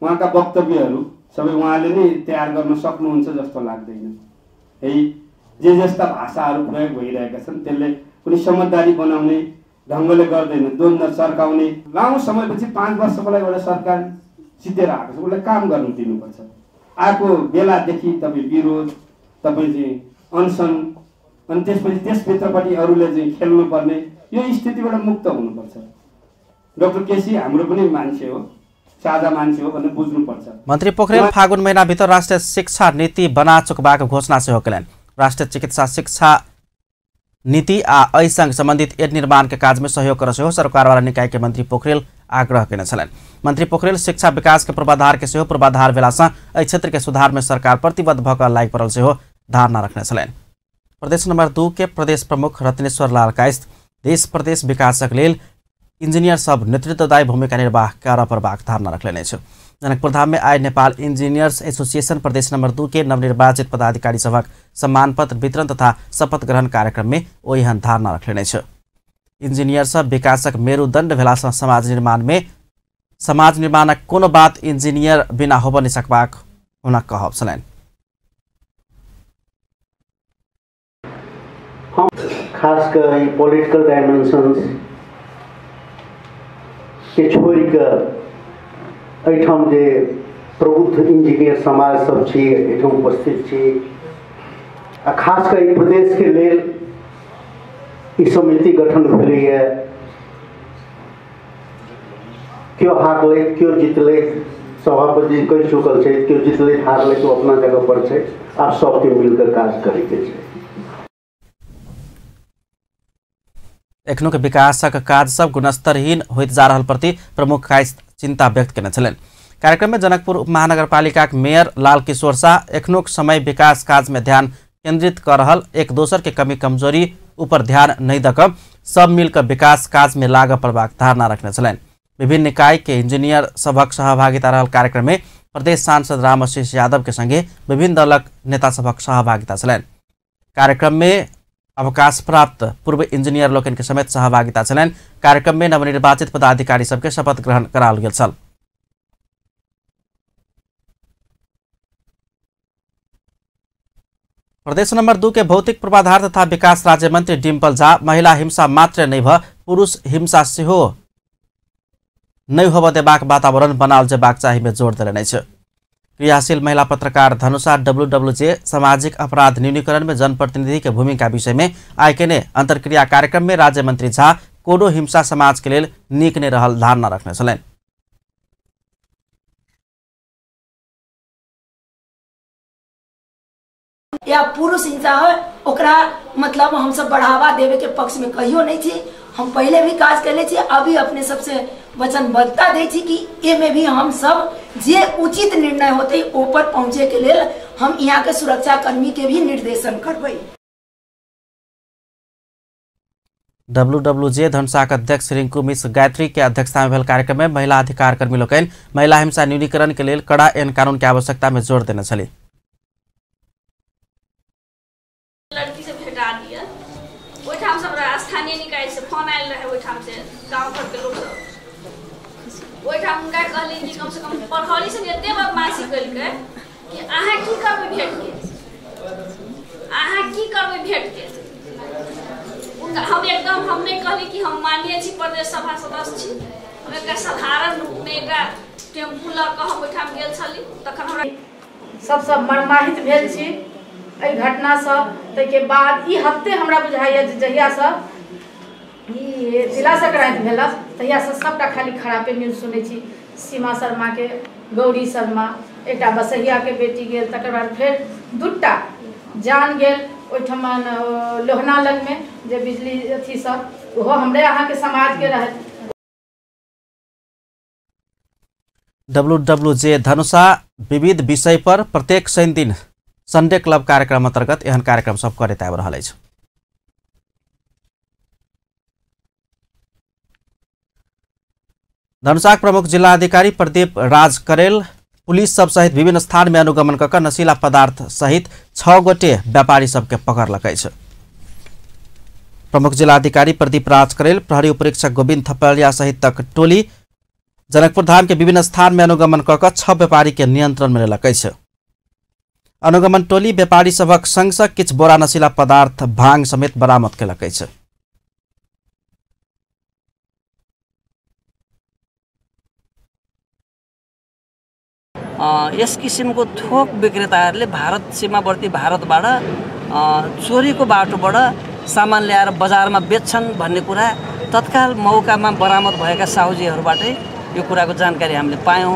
O: उहाँका वक्तव्यहरू सबै उहाँले नै तयार गर्न सक्नुहुन्छ जस्तो लाग्दैन है। जे जस्ता भाषाहरू प्रयोग भइरहेका छन् त्यसले कुनै समझदारी बनाउने ढंगले गर्दैन। द्वन्द्व चर्काउने लामो समयपछि 5 वर्षको लागि एउटा सरकार जितेर आएको छ, उसलाई काम गर्न दिनुपर्छ। आएको बेलादेखि तपाईँ विरोध, तपाईँ चाहिँ अनसन, अनि त्यसपछि त्यसभित्रपट्टि अरूले चाहिँ खेल्नुपर्ने यो स्थितिबाट मुक्त हुनुपर्छ। डाक्टर केसी हाम्रो पनि मान्छे हो, साझा मान्छे हो भनेर बुझ्नुपर्छ।
A: मन्त्री पोखरेल फागुन महिनाभित्र राष्ट्रिय शिक्षा नीति बना चुकबाको घोषणा सेहो कयलनि। राष्ट्रिय चिकित्सा शिक्षा नीति आ एहिसँग सम्बन्धित ऐन निर्माण के कार्य में सहयोग कर सेहो सरकारवाला निकाय के मंत्री पोखरेल आग्रह कयने छलनि। मंत्री पोखरेल शिक्षा विकास के पूर्वाधार के सेहो पूर्वाधार भेलासँ एहि क्षेत्र के सुधार में सरकार प्रतिबद्ध भऽ कऽ लागि पड़ल सेहो धारणा रखने छलनि। प्रदेश नंबर 2 के प्रदेश प्रमुख रत्नेश्वर लाल कायस्थ देश प्रदेश विकासक लेल इंजीनियर सब नेतृत्वदायी भूमिका निर्वाह कर प्रभाग धारणा रखने छ। जनकपुर धाम में आए नेपाल इंजीनियर्स एसोसिएशन प्रदेश नंबर 2 के नवनिर्वाचित पदाधिकारी सभक सम्मान पत्र वितरण तथा शपथ ग्रहण कार्यक्रम में ओ यहाँ धारणा रखने छ। इंजीनियर सब विकासक मेरुदण्ड भेलासँ समाज निर्माणक कोनो बात इंजीनियर बिना होब नहि सकबाक हुन कहब छलनि।
P: खासकर पॉलिटिकल डायमेंशंस के छोड़ कऽ एहिठाम जे प्रबुद्ध इंजीनियर समाज सब छी एहिठाम उपस्थित छी आ खास कर प्रदेश के लेल ई समिति गठन भेलैए। क्यों हारले क्यों जीतले सभापति कहि चुकल छै, क्यों जीतले हारले तो अपना जगह पर छै। आप सबके मिलकर काज करे के छै।
A: एखनो के विकासक काज सब गुणस्तरहीन होइत जा रहल प्रति प्रमुख कायस्थ चिंता व्यक्त केने छलनि। कार्यक्रम में जनकपुर उपमहानगरपालिका के मेयर लाल किशोर शाह एखनो समय विकास काज में ध्यान केंद्रित कर रहल एक दोसर के कमी कमजोरी ऊपर ध्यान नहीं दक सब मिलकर विकास काज में लाग पड़बाक धारणा रखने छलनि। विभिन्न निकाय के इंजीनियर सबक सहभागिता रहल कार्यक्रम में प्रदेश सांसद रामआशीष यादव के संगे विभिन्न दलक नेता सबक सहभागिता छलनि। कार्यक्रम में अवकाश प्राप्त पूर्व इंजीनियर लोकन के समेत सहभागिता छलनि। कार्यक्रम में नवनिर्वाचित पदाधिकारी सबके शपथ ग्रहण कराओल गेल छल। प्रदेश नंबर 2 के भौतिक पूर्वाधार तथा विकास राज्य मंत्री डिम्पल झा महिला हिंसा मात्र नहीं भ पुरुष हिंसा सेहो नहीं होब देबाक वातावरण बनाओल जेबाक चाही में जोड़ देने छ। क्रियाशील महिला पत्रकार धनुषा WWJ सामाजिक अपराध न्यूनीकरण में जनप्रतिनिधि के भूमिका विषय में आयकेने अंतर्क्रिया कार्यक्रम में राज्य मंत्री झा कोनो हिंसा समाज के लेल नीक ने रहल धारणा रखने छलनि।
Q: या पुरुष हिंसा है ओकरा मतलब हम सब बढ़ावा देवे के पक्ष में कहियो नहीं थी। हम पहले भी काज कर छी, अभी अपने सबसे वचनबद्धता दे छी कि ए में भी हम सब जे उचित निर्णय होते ऊपर पहुंचे के लिए हम यहाँ के सुरक्षा कर्मी के भी निर्देशन करबे।
A: WWJ धनुषा के अध्यक्ष रिंकू मिश्र गायत्री के अध्यक्षता में भेल कार्यक्रम में महिला अधिकार कर्मी लोकनि महिला हिंसा न्यूनीकरण के लिए कड़ा ऐन कानून के आवश्यकता में जोर देने छली।
R: लड़की से भेटा दिया ओठाम सब स्थानीय निकाय से फोन आयल रहे ओठाम से गांव घर के लोग सब ओठाम उनका कहली कि कम से कम पढ़ौली से एते बदमाशी कइलके कि आहा की करबे भेट के उनका हम एकदम हम नहीं कहली कि हम माननीय छी प्रदेश सभा सदस्य छी। हम एक साधारण रूप में एक टेम्पू ल के हम ओठाम गेल छली तखन हमरा
S: सब मर्माहित भेल छी एहि घटना से। तै के बाद ई हफ्ते हमरा बुझाइए जहिया से ई तिला संक्रांति भेल तहिया से सबटा खाली खराबे न्यूज सुनै छी। सीमा शर्मा के, गौरी शर्मा, एकटा बसहिया के बेटी गेल, तकर बाद फेर दूटा जान गेल ओहिठमन लोहना लग में जे बिजली अथी सब ओहो हमरे अहाँ के समाज के रहे।
A: WWJ धनुषा विविध विषय पर प्रत्येक शनि दिन संडे क्लब कार्यक्रम अंतर्गत एहन कार्यक्रम सब करैत आबि रहल अछि। धनुषाक प्रमुख जिला अधिकारी प्रदीप राज करेल पुलिस सब सहित विभिन्न स्थान में अनुगमन कऽ नशीला पदार्थ सहित 6 गोटे व्यापारी सबके पकड़लक अछि। प्रमुख जिला अधिकारी प्रदीप राज करेल, प्रहरी उपरीक्षक गोविंद थपलिया सहित तक टोली जनकपुर धाम के विभिन्न स्थान में अनुगमन कऽ 6 व्यापारी के नियंत्रण में लेलक अछि। अनुगमन टोली व्यापारी सभक संग सँ किछु बोरा नशीला पदार्थ भांग समेत बरामद केलक अछि।
F: यस किसिमको थोक विक्रेताहरूले भारत सीमावर्ती भारतबाट चोरीको बाटोबाट सामान ल्याएर बजारमा बेच्छन् भन्ने कुरा तत्काल मौकामा बरामद भएका साहुजीहरूबाटै यो कुराको जानकारी हामीले पायौँ।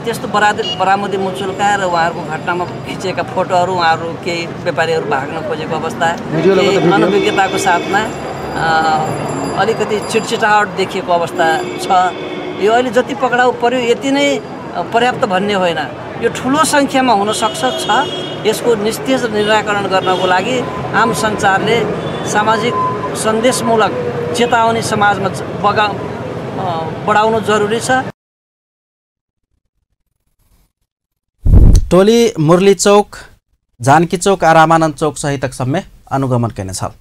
F: त्यस्तो बरामदी मुचुल्का र उहाँहरूको घटनामा खिचेका फोटोहरू उहाँहरू केही व्यापारीहरू भाग्न खोजेको अवस्था, अनभिज्ञताको साथमा अलिकति चिटचिटाहट देखिएको अवस्था छ। यो अहिले जति पक्राउ पर्यो यति नै पर्याप्त भन्ने होइन, यो ठुलो सङ्ख्यामा हुन सक्छ छ। यसको निस्तेज निराकरण गर्नको लागि आम सञ्चारले सामाजिक सन्देशमूलक चेतावनी समाजमा बढाउनु जरुरी छ।
A: टोली मुरली चौक, जानकी चौक आ रामानंद चौक सहितक सबमे अनुगमन केने छल।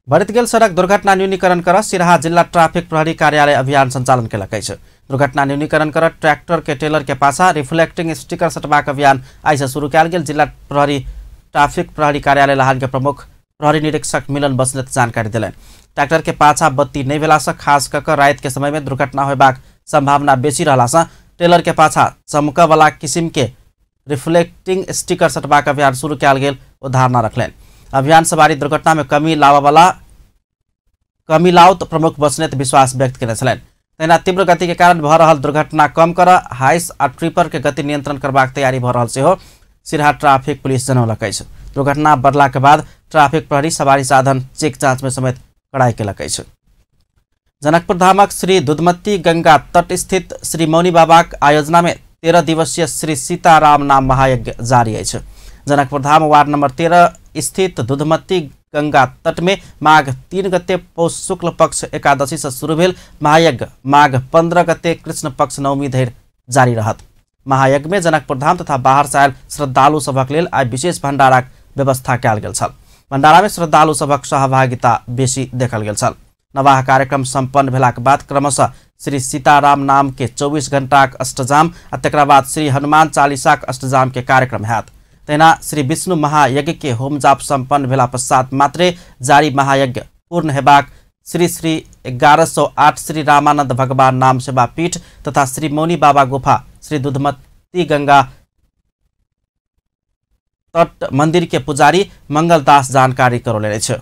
A: बढ़त गेल सड़क दुर्घटना न्यूनीकरण कर सिराहा जिला ट्राफिक प्रहरी कार्यालय अभियान संचालन केलक अछि। दुर्घटना न्यूनीकरण कर ट्रैक्टर के टेलर के पाछा रिफ्लेक्टिंग स्टिकर सटबाक अभियान आइ से शुरू कयल गेल। जिला प्रहरी ट्राफिक प्रहरी कार्यालय लाहन के प्रमुख प्रहरी निरीक्षक मिलन बस्नेत जानकारी दिलनि। ट्रैक्टर के पाछा बत्ती नहीं भेला से खास कऽ रात के समय में दुर्घटना होबाक संभावना बेसी रहला से टेलर के पाछा चमकऽ वाला किस्म के रिफ्लेक्टिंग स्टिकर सटबाक अभियान शुरू कयल गेल ओ धारणा रखलनि। अभियान से बारी दुर्घटना में कमी लाओत प्रमुख बस्नेत विश्वास व्यक्त केने छलनि। तहिना तीव्र गति के कारण भऽ रहल दुर्घटना कम कर हाइस आ ट्रिपर के गति नियंत्रण करबाक तैयारी भऽ रहल सेहो सिराहा ट्राफिक पुलिस जनौलक अछि। दुर्घटना बढ़ला के बाद ट्राफिक प्रहरी सवारी साधन चेक जांच में समेत कड़ाई केलक अछि। जनकपुर धामक श्री दुधमती गंगा तट स्थित श्री मौनी बाबाक आयोजना में 13 दिवसीय श्री सीताराम नाम महायज्ञ जारी अछि। जनकपुर धाम वार्ड नंबर 13 स्थित दुधमती गंगा तट में माघ 3 गते पौष शुक्ल पक्ष एकादशी से शुरू भेल महायज्ञ माघ 15 गते कृष्ण पक्ष नवमी धरि जारी रहत। महायज्ञ में जनकपुर धाम तथा बाहर से आयल श्रद्धालु सभक लेल आइ विशेष भंडाराक व्यवस्था कयल गेल छल। भंडारा में श्रद्धालु सभक सहभागिता बेसी देखल गेल छल। नवाह कार्यक्रम संपन्न भेलाक बाद क्रमशः श्री सीताराम नाम के 24 घंटाक अष्टजाम आ तकरा बाद श्री हनुमान चालीसाक अष्टजाम के कार्यक्रम हैत। तहिना श्री विष्णु महायज्ञ के होम जाप संपन्न भेला पश्चात मात्रे जारी महायज्ञ पूर्ण हेबाक श्री 1108 श्री रामानंद भगवान नाम सेवा पीठ तथा श्री मौनी बाबा गुफा श्री दुधमती गंगा तट मंदिर के पुजारी मंगलदास जानकारी करौलनि अछि।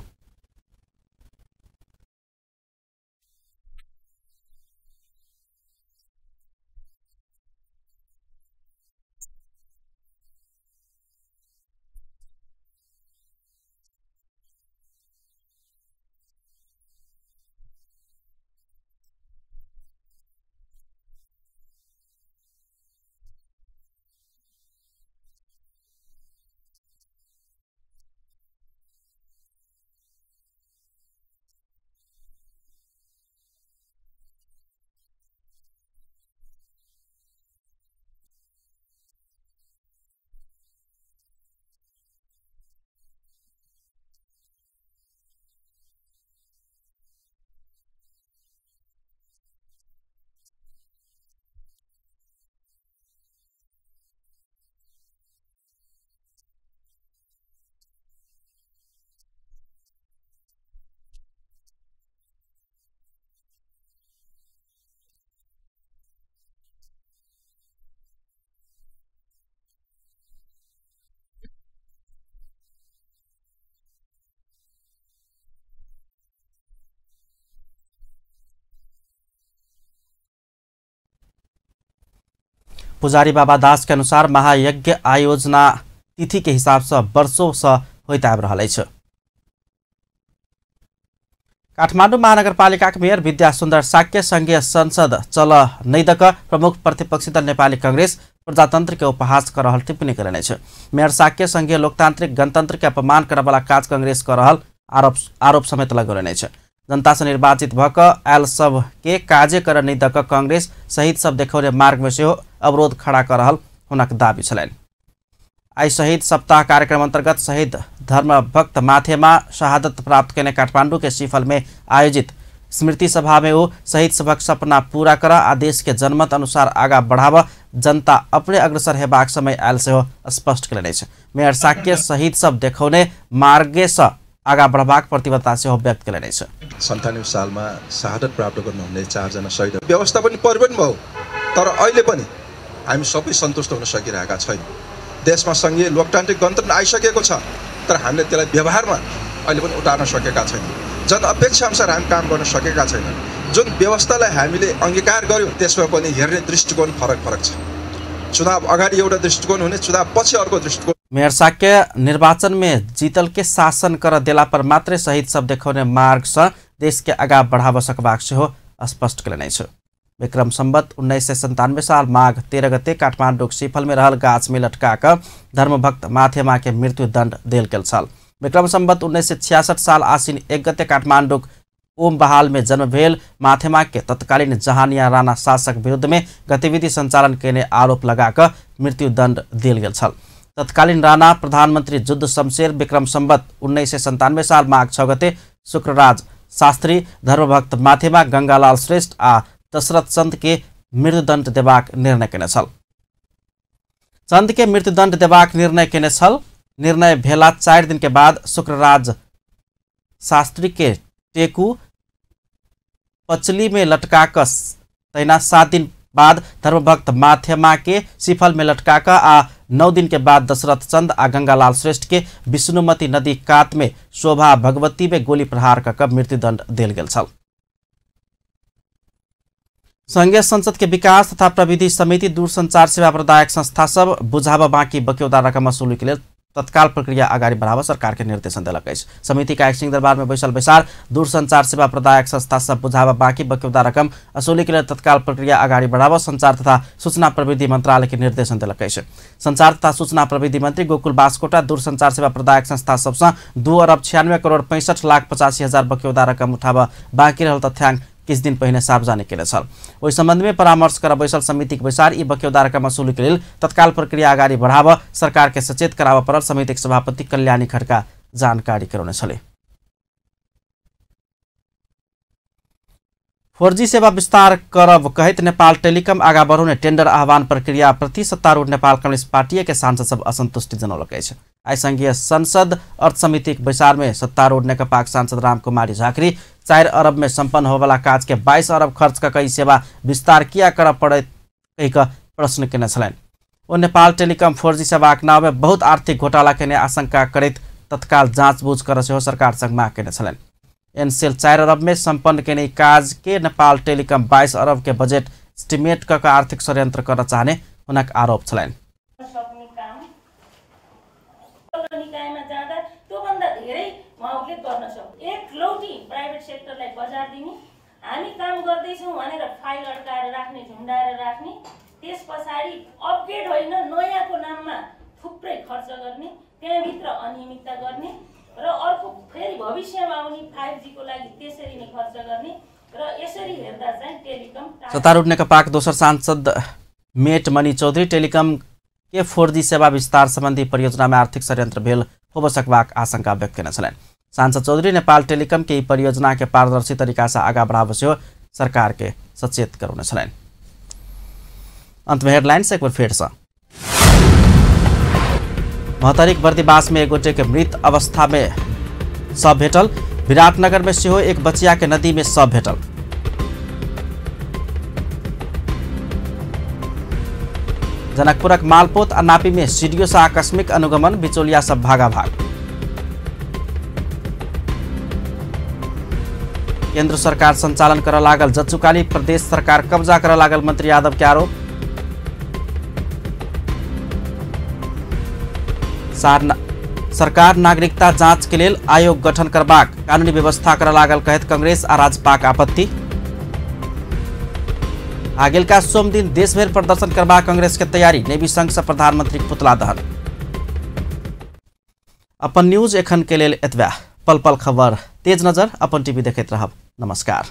A: पुजारी बाबा दास के अनुसार महायज्ञ आयोजना तिथि के हिसाब से वर्षों से होइत आबि रहल अछि। काठमाडौँ महानगरपालिका के मेयर विद्या सुन्दर साक्य संघीय संसद चल नैदक प्रमुख प्रतिपक्षी दल नेपाली कांग्रेस प्रजातंत्र के उपहास कर रहल टिप्पणी करेने छ। मेयर साक्य संघीय लोकतांत्रिक गणतंत्र के अपमान करे वाला काज कांग्रेस कर रहल आरोप समेत लगौने छ। जनता से निर्वाचित भक आयल सब के काजे कर नैदक कांग्रेस शहीद सब देखाउने मार्ग में सेहो अवरोध खड़ा कर रहल हुनक दाबी छलैन। आई शहीद सप्ताह कार्यक्रम अंतर्गत शहीद धर्मभक्त माथेमा शहादत प्राप्त करने काठमांडू के सिफल में आयोजित स्मृति सभा में वो शहीद सबक सपना पूरा कर आदेश के जनमत अनुसार आगा बढ़ाव जनता अपने अग्रसर हेबाक समय आयल से हो स्पष्ट करेने छ। मेयर साक्य शहीद सब देखाउने मार्गे से आगा बढ़बाक प्रतिबद्धता से हो व्यक्त करेने छ।
T: 97 सालमा शहादत प्राप्त गर्नुहुने 4 जना शहीद व्यवस्था पनि परिवर्तन भयो, तर अहिले पनि हामी सबै सन्तुष्ट हुन सकिरहेका छैनौँ। देशमा संघीय लोकतान्त्रिक गणतन्त्र आइसकेको छ, तर हामीले त्यसलाई व्यवहारमा अहिले पनि उतार्न सकेका छैनौँ। जनअपेक्षा अनुसार हामी काम गर्न सकेका छैनौँ। जुन व्यवस्थालाई हामीले अंगीकार गर्यौँ त्यसमा पनि हेर्ने दृष्टिकोण फरक छ। चुनाव अगाडि एउटा दृष्टिकोण हुने, चुनाव पछि अर्को दृष्टिकोण।
A: मेयर साक्य निर्वाचन में जीतल के शासन कर देला पर मात्रै शहीद सब देखाउने मार्ग से देश के आगा बढ़ाव सकबाक से हो स्पष्ट करेने छ। विक्रम संवत 1997 साल माघ 13 गते काठमाडौँ सिफल में रहल गाछ में लटकाकर धर्मभक्त माथेमा के मृत्यु दंड देल गेल छल। विक्रम संवत 1966 साल आश्विन 1 गते काठमाडौँ ओम बहाल में जन्म भेल माथेमा के तत्कालीन जहानिया राणा शासक विरुद्ध में गतिविधि संचालन करने आरोप लगाकर मृत्यु दंड देल गेल छल। तत्कालीन राणा प्रधानमंत्री जुद्ध शमशेर विक्रम संवत 1997 साल माघ 6 गते शुक्रराज शास्त्री धर्मभक्त माथेमा गंगालाल श्रेष्ठ आ दशरथ चंद के मृत्युदंड देबाक निर्णय केने छल। चंद के मृत्युदंड देबाक निर्णय केने छल। निर्णय भेला 4 दिन के बाद शुक्रराज शास्त्री के टेकू पचली में लटकाकर तैना 7 दिन बाद धर्मभक्त माथेमा के सिफल में लटकाकर आ 9 दिन के बाद दशरथ चंद आ गंगालाल श्रेष्ठ के विष्णुमती नदी कात में शोभा भगवती में गोली प्रहार कर मृत्युदंड देल गेल छल। संघीय संसद के विकास तथा प्रविधि समिति दूरसंचार सेवा प्रदायक संस्था सब बुझाव बाँकी बक्यौदा रकम वसूली के लिए तत्काल प्रक्रिया आगाड़ी बढ़ाव सरकार के निर्देशन दिलक अछि। समिति का एक सिंहदरबार में बैसल बैसार दूरसंचार सेवा प्रदायक संस्था सब बुझाव बाँकी बक्यौदा रकम वसूली के लिए तत्काल प्रक्रिया आगाड़ी बढ़ाव संचार तथा सूचना प्रविधि मंत्रालय के निर्देशन दिलक अछि। संचार तथा सूचना प्रविधि मंत्री गोकुल बास्कोटा दूरसंचार सेवा प्रदायक संस्था सबसे 2 अरब 96 करोड़ 65,85,000 बक्यौदा रकम उठाव बाँकी रहल तथ्यांक किछ दिन पहिने सार्वजनिक केले छल। ओहि संबंध में परामर्श कर बैसल समिति के बैसार ई बक्यौदा रकम वसूली के लेल तत्काल प्रक्रिया आगाड़ी बढ़ाव सरकार के सचेत कराव पड़ल समिति के सभापति कल्याणी खड्का जानकारी करौने छले। 4G सेवा विस्तार करब कहत नेपाल टेलिकम आगा बढ़ाउने टेंडर आह्वान प्रक्रिया प्रति सत्तारूढ़ नेपाल कम्युनिस्ट पार्टी के सांसद सब असंतुष्टि जनौलक अछि। आई संघीय संसद अर्थ समिति के बैसार में सत्तारूढ़ नेकपा सांसद रामकुमारी झाँक्री 4 अरब में संपन्न होवाला काज के 22 अरब खर्च का कई सेवा विस्तार किया कर पड़े कही प्रश्न केने छलैन। ओ नेपाल टेलिकम 4G सेवा के नाम में बहुत आर्थिक घोटाला केने आशंका करैत तत्काल जाँचबूझ कर सेहो सरकार संग माग केने छलैन। एनसेल 4 अरब में संपन्न केने काज के नेपाल टेलिकम 22 अरब के बजेट एस्टिमेट कर आर्थिक षड्यंत्र गर्न चाहने हुनक आरोप छलैन।
U: एकलौटी प्राइभेट सेक्टरलाई बजार दिने, हामी काम गर्दैछौँ भनेर फाइल अड्काएर राख्ने, झुन्डाएर राख्ने, त्यस पछाडि अपग्रेड होइन नयाँको नाममा थुप्रै खर्च गर्ने, त्यहाँभित्र अनियमितता गर्ने र अर्को फेरि भविष्यमा आउने 5G को लागि त्यसरी नै खर्च गर्ने र यसरी हेर्दा चाहिँ टेलिकम
A: सत्तारूढ़ नेकपाका दोस्रो सांसद मेट मणि चौधरी टेलिकम के 4G सेवा विस्तार सम्बन्धी परियोजनामा आर्थिक षड्यन्त्र भेल हो सकबाक आशंका व्यक्त केने छलैन। सांसद चौधरी नेपाल टेलिकम के परियोजना के पारदर्शी तरीका से आगा बढ़ाव से सरकार के सचेत करौने छलैन। अंत में हेडलाइंस एक बार फिर से। महतरीक बर्दीबास में एक गोटे के मृत अवस्था में शव भेटल। विराटनगर में सेहो एक बचिया के नदी में शव भेटल। जनकपुरक मालपोत आ नापी में सीडीओ से आकस्मिक अनुगमन, बिचौलिया सब भागा भाग। केंद्र सरकार संचालन कर लागल जचुकाली, प्रदेश सरकार कब्जा कर लागल मंत्री यादव के आरोप। सरकार नागरिकता जांच के लेल आयोग गठन करबाक कानूनी व्यवस्था कर लागल कहत कांग्रेस आ राजपाक आपत्ति। आगेल का सोम दिन देश भर प्रदर्शन करबा कांग्रेस के तैयारी नेवी संघ से प्रधानमंत्री पुतला दहन। अपन न्यूज एखन के लेल एतबा। पल पल खबर तेज नजर अपन टीवी देखैत रहब। नमस्कार।